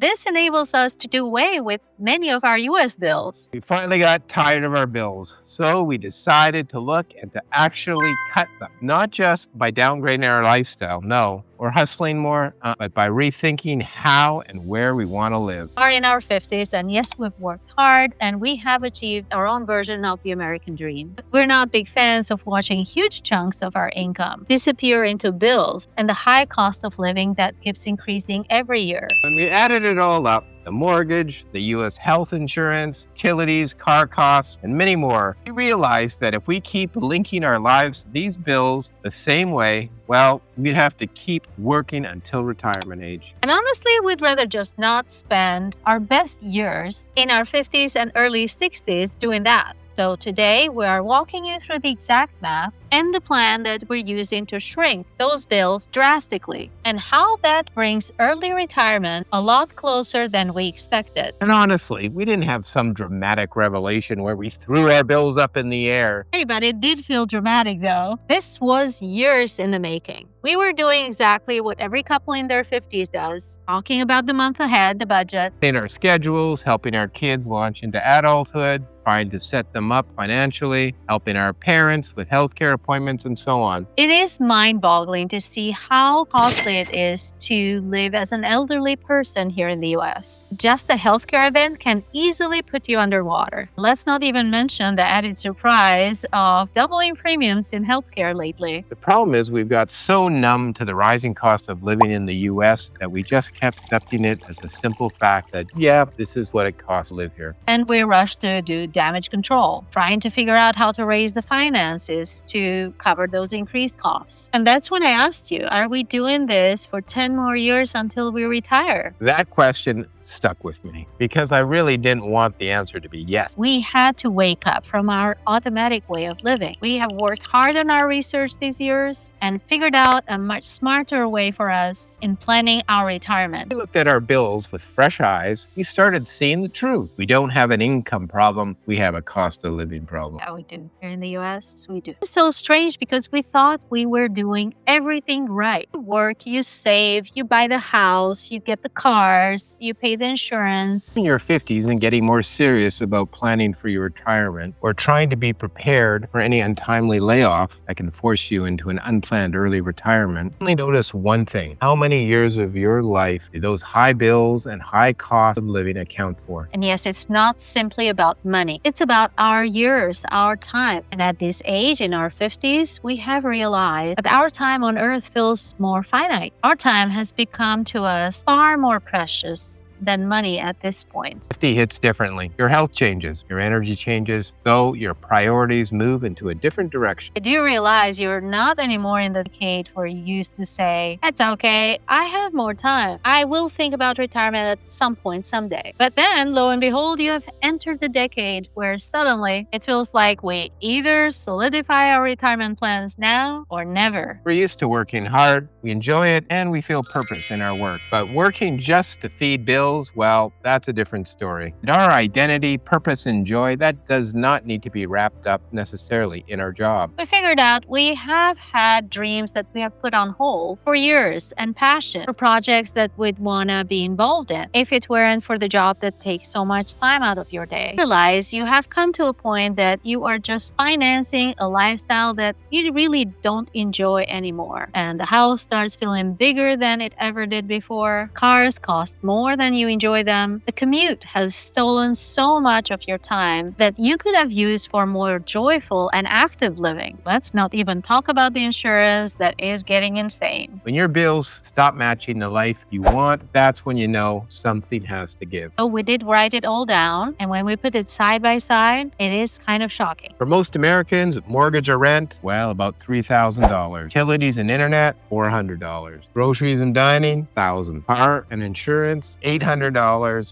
And this enables us to do away with many of our US bills. We finally got tired of our bills, so we decided to look and to actually cut them. Not just by downgrading our lifestyle, no, or hustling more, but by rethinking how and where we want to live. We are in our 50s, and yes, we've worked hard and we have achieved our own version of the American dream. But we're not big fans of watching huge chunks of our income disappear into bills and the high cost of living that keeps increasing every year. When we added it all up, the mortgage, the U.S. health insurance, utilities, car costs, and many more, we realized that if we keep linking our lives to these bills the same way, well, we'd have to keep working until retirement age. And honestly, we'd rather just not spend our best years in our 50s and early 60s doing that. So today, we are walking you through the exact math and the plan that we're using to shrink those bills drastically, and how that brings early retirement a lot closer than we expected. And honestly, we didn't have some dramatic revelation where we threw our bills up in the air. Hey, but it did feel dramatic though. This was years in the making. We were doing exactly what every couple in their 50s does, talking about the month ahead, the budget, In our schedules, helping our kids launch into adulthood, trying to set them up financially, helping our parents with healthcare appointments, and so on. It is mind-boggling to see how costly it is to live as an elderly person here in the US. Just a healthcare event can easily put you underwater. Let's not even mention the added surprise of doubling premiums in healthcare lately. The problem is we've got so numb to the rising cost of living in the US that we just kept accepting it as a simple fact that, yeah, this is what it costs to live here. And we rushed to do damage control, trying to figure out how to raise the finances to cover those increased costs. And that's when I asked you, are we doing this for 10 more years until we retire? That question stuck with me because I really didn't want the answer to be yes. We had to wake up from our automatic way of living. We have worked hard on our research these years and figured out a much smarter way for us in planning our retirement. We looked at our bills with fresh eyes. We started seeing the truth. We don't have an income problem. We have a cost of living problem. Yeah, we do. Here in the US, we do. It's so strange because we thought we were doing everything right. You work, you save, you buy the house, you get the cars, you pay the insurance. In your 50s and getting more serious about planning for your retirement or trying to be prepared for any untimely layoff that can force you into an unplanned early retirement, only notice one thing. How many years of your life do those high bills and high cost of living account for? And yes, it's not simply about money. It's about our years, our time. And at this age, in our 50s, we have realized that our time on earth feels more finite. Our time has become to us far more precious than money at this point. 50 hits differently. Your health changes, your energy changes, so your priorities move into a different direction. I do realize you're not anymore in the decade where you used to say, it's okay, I have more time. I will think about retirement at some point someday. But then, lo and behold, you have entered the decade where suddenly it feels like we either solidify our retirement plans now or never. We're used to working hard, we enjoy it, and we feel purpose in our work. But working just to feed bills, well, that's a different story. And our identity, purpose, and joy, that does not need to be wrapped up necessarily in our job. We figured out we have had dreams that we have put on hold for years and passion for projects that we'd want to be involved in if it weren't for the job that takes so much time out of your day. Realize you have come to a point that you are just financing a lifestyle that you really don't enjoy anymore. And the house starts feeling bigger than it ever did before. Cars cost more than you enjoy them. The commute has stolen so much of your time that you could have used for more joyful and active living. Let's not even talk about the insurance that is getting insane. When your bills stop matching the life you want, that's when you know something has to give. So we did write it all down, and when we put it side by side, it is kind of shocking. For most Americans, mortgage or rent, well, about $3,000. Utilities and internet, $400. Groceries and dining, $1,000. Car and insurance, $800.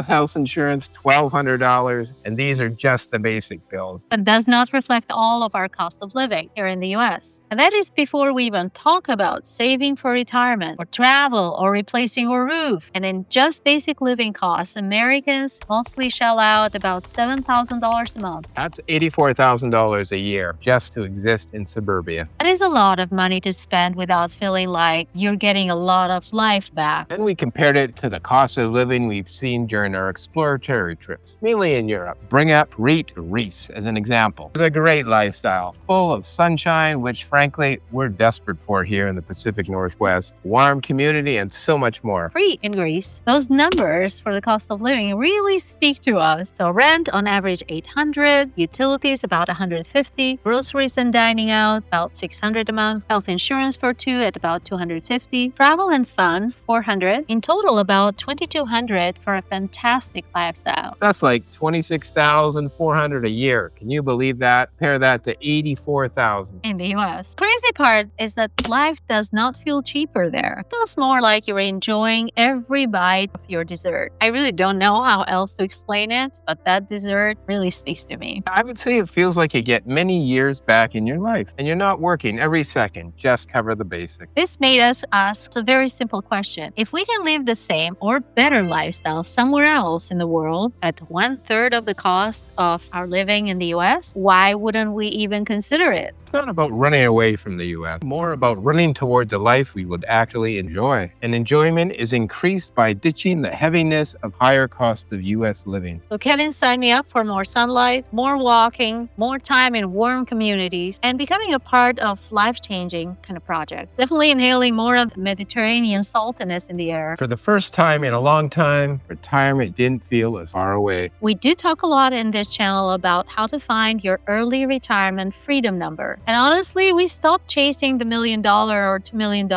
House insurance, $1,200. And these are just the basic bills. But does not reflect all of our cost of living here in the US. And that is before we even talk about saving for retirement or travel or replacing a roof. And in just basic living costs, Americans mostly shell out about $7,000 a month. That's $84,000 a year just to exist in suburbia. That is a lot of money to spend without feeling like you're getting a lot of life back. Then we compared it to the cost of living thing we've seen during our exploratory trips, mainly in Europe. Bring up Crete, Greece as an example. It's a great lifestyle, full of sunshine, which frankly, we're desperate for here in the Pacific Northwest, warm community, and so much more. Crete in Greece, those numbers for the cost of living really speak to us. So rent on average $800, utilities about $150, groceries and dining out about $600 a month, health insurance for two at about $250, travel and fun $400, in total about $2,200 for a fantastic lifestyle. That's like $26,400 a year. Can you believe that? Compare that to $84,000 in the US. Crazy part is that life does not feel cheaper there. It feels more like you're enjoying every bite of your dessert. I really don't know how else to explain it, but that dessert really speaks to me. I would say it feels like you get many years back in your life, and you're not working every second, just cover the basics. This made us ask a very simple question. If we can live the same or better lifestyle somewhere else in the world at 1/3 of the cost of our living in the US, why wouldn't we even consider it? It's not about running away from the US, more about running towards a life we would actually enjoy. And enjoyment is increased by ditching the heaviness of higher cost of US living. So Kevin signed me up for more sunlight, more walking, more time in warm communities, and becoming a part of life-changing kind of projects. Definitely inhaling more of the Mediterranean saltiness in the air. For the first time in a long time, retirement didn't feel as far away. We do talk a lot in this channel about how to find your early retirement freedom number. And honestly, we stopped chasing the $1 million or $2 million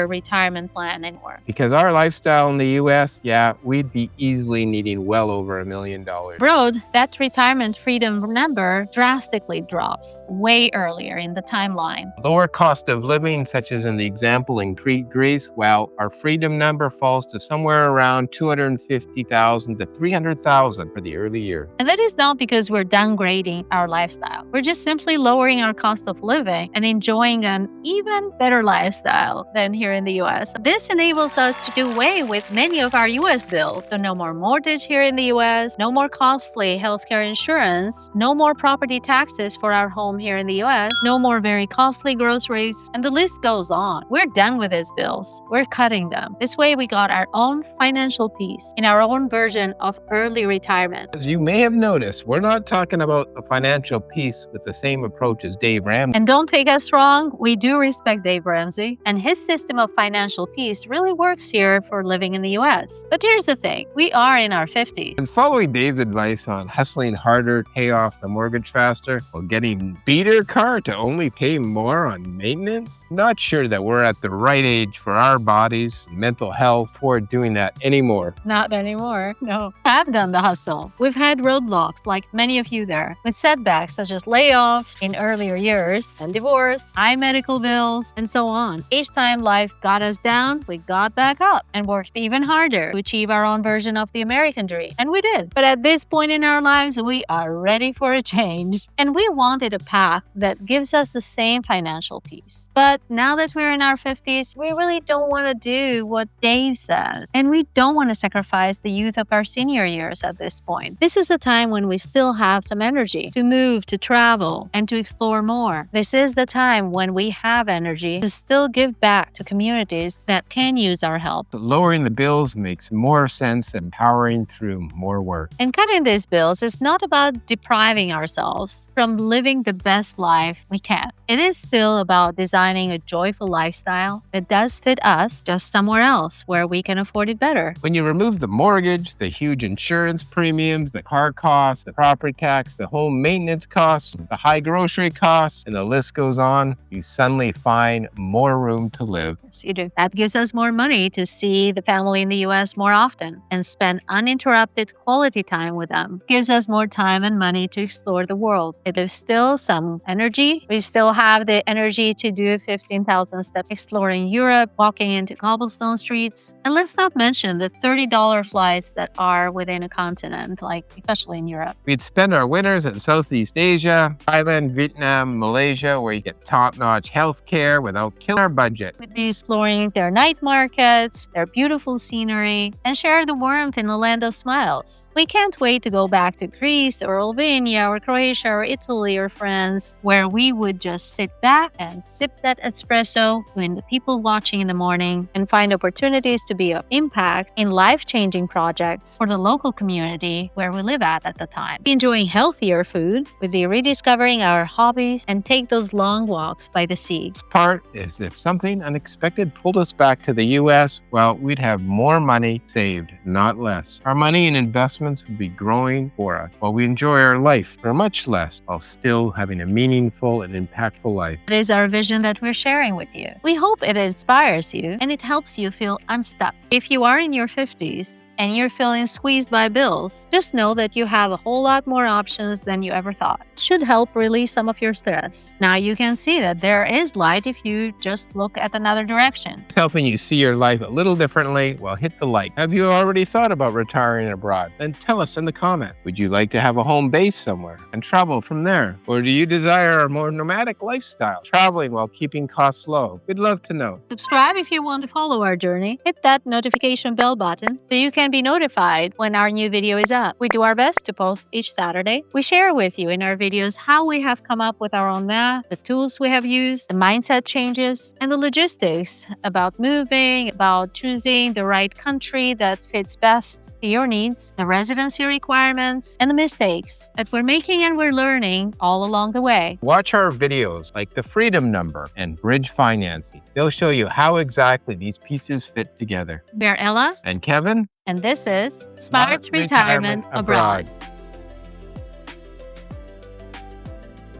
retirement plan anymore. Because our lifestyle in the US, we'd be easily needing well over $1 million. Abroad, that retirement freedom number drastically drops way earlier in the timeline. Lower cost of living, such as in the example in Crete, Greece, our freedom number falls to somewhere around $250,000 to $300,000 for the early year. And that is not because we're downgrading our lifestyle. We're just simply lowering our cost of living and enjoying an even better lifestyle than here in the US. This enables us to do away with many of our US bills. So no more mortgage here in the US, no more costly healthcare insurance, no more property taxes for our home here in the US, no more very costly groceries, and the list goes on. We're done with these bills. We're cutting them. This way we got our own financial peace in our own version of early retirement. As you may have noticed, we're not talking about a financial peace with the same approach as Dave Ramsey. And don't take us wrong, we do respect Dave Ramsey, and his system of financial peace really works here for living in the US. But here's the thing, we are in our 50s. And following Dave's advice on hustling harder to pay off the mortgage faster while getting beater car to only pay more on maintenance, not sure that we're at the right age for our bodies and mental health for doing that anymore. Not anymore, no. I've done the hustle. We've had roadblocks like many of you there, with setbacks such as layoffs in earlier years and divorce, high medical bills, and so on. Each time life got us down, we got back up and worked even harder to achieve our own version of the American dream. And we did. But at this point in our lives, we are ready for a change. And we wanted a path that gives us the same financial peace. But now that we're in our 50s, we really don't want to do what Dave said. And we don't want to sacrifice the youth of our senior years at this point. This is a time when we still have some energy to move, to travel, and to explore more. This is the time when we have energy to still give back to communities that can use our help. But lowering the bills makes more sense than powering through more work. And cutting these bills is not about depriving ourselves from living the best life we can. It is still about designing a joyful lifestyle that does fit us, just somewhere else where we can afford it better. When you remove the mortgage, the huge insurance premiums, the car costs, the property tax, the home maintenance costs, the high grocery costs, and the list goes on, you suddenly find more room to live. Yes, you do. That gives us more money to see the family in the US more often and spend uninterrupted quality time with them. Gives us more time and money to explore the world. There's still some energy. We still have the energy to do 15,000 steps exploring Europe, walking into cobblestone streets. And let's not mention the $30 flights that are within a continent, like especially in Europe. We'd spend our winters in Southeast Asia, Thailand, Vietnam, Malaysia, where you get top-notch healthcare without killing our budget. We'd be exploring their night markets, their beautiful scenery, and share the warmth in a land of smiles. We can't wait to go back to Greece or Albania or Croatia or Italy or France, where we would just sit back and sip that espresso with the people watching in the morning and find opportunities to be of impact in life life-changing projects for the local community where we live at the time. We'd be enjoying healthier food, we'd be rediscovering our hobbies, and take those long walks by the sea. This part is if something unexpected pulled us back to the U.S., well, we'd have more money saved, not less. Our money and investments would be growing for us while we enjoy our life for much less while still having a meaningful and impactful life. It is our vision that we're sharing with you. We hope it inspires you and it helps you feel unstuck. If you are in your 50s and you're feeling squeezed by bills, just know that you have a whole lot more options than you ever thought. It should help release some of your stress. Now you can see that there is light if you just look at another direction. It's helping you see your life a little differently. Well, hit the like. Have you already thought about retiring abroad? Then tell us in the comment. Would you like to have a home base somewhere and travel from there? Or do you desire a more nomadic lifestyle, traveling while keeping costs low? We'd love to know. Subscribe if you want to follow our journey. Hit that notification bell button so you can be notified when our new video is up. We do our best to post each Saturday. We share with you in our videos how we have come up with our own math, the tools we have used, the mindset changes, and the logistics about moving, about choosing the right country that fits best to your needs, the residency requirements, and the mistakes that we're making and we're learning all along the way. Watch our videos like the Freedom Number and Bridge Financing. They'll show you how exactly these pieces fit together. We're Ella and Kevin, and this is Smart Retirement Abroad.